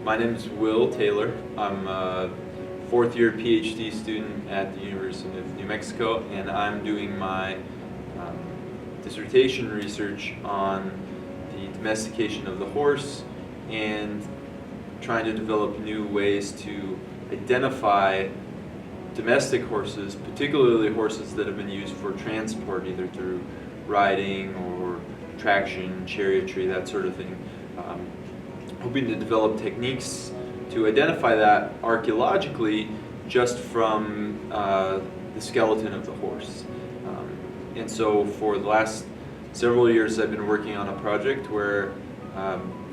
My name is Will Taylor. I'm a fourth year PhD student at the University of New Mexico, and I'm doing my dissertation research on the domestication of the horse and trying to develop new ways to identify domestic horses, particularly horses that have been used for transport, either through riding or traction, chariotry, that sort of thing. Hoping to develop techniques to identify that archaeologically just from the skeleton of the horse. And so for the last several years I've been working on a project where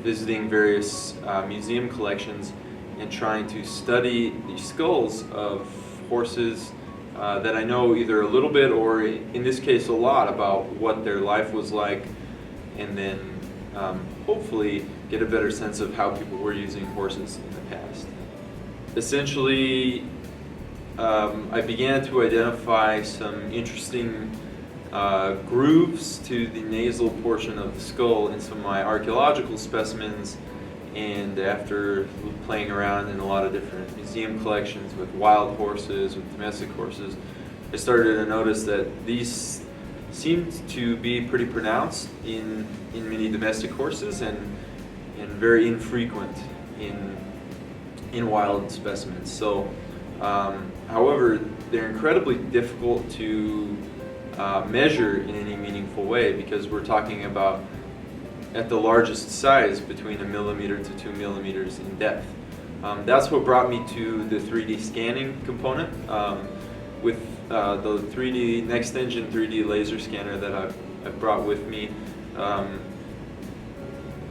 visiting various museum collections and trying to study the skulls of horses that I know either a little bit or in this case a lot about what their life was like, and then hopefully get a better sense of how people were using horses in the past. Essentially, I began to identify some interesting grooves to the nasal portion of the skull in some of my archaeological specimens, and after playing around in a lot of different museum collections with wild horses, with domestic horses, I started to notice that these seemed to be pretty pronounced in many domestic horses and very infrequent in wild specimens. So, however, they're incredibly difficult to measure in any meaningful way because we're talking about at the largest size between 1 millimeter to 2 millimeters in depth. That's what brought me to the 3D scanning component. With the 3D Next Engine 3D laser scanner that I've brought with me,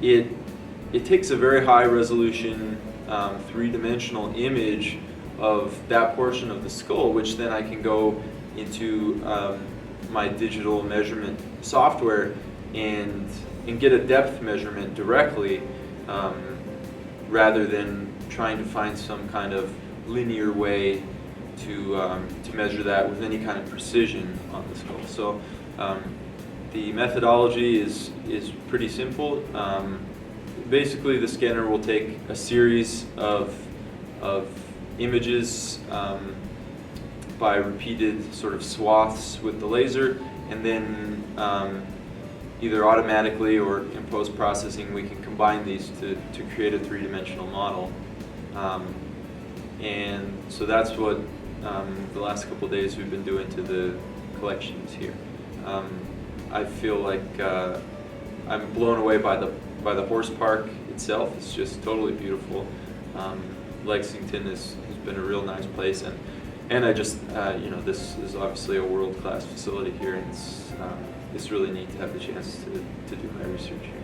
it takes a very high resolution three-dimensional image of that portion of the skull, which then I can go into my digital measurement software and get a depth measurement directly, rather than trying to find some kind of linear way to measure that with any kind of precision on the skull. So the methodology is pretty simple. Basically, the scanner will take a series of images by repeated sort of swaths with the laser, and then either automatically or in post-processing we can combine these to create a three-dimensional model. And so that's what the last couple of days we've been doing to the collections here. I feel like I'm blown away by the horse park itself. It's just totally beautiful. Lexington has been a real nice place, and I just this is obviously a world-class facility here, and it's really neat to have the chance to do my research here.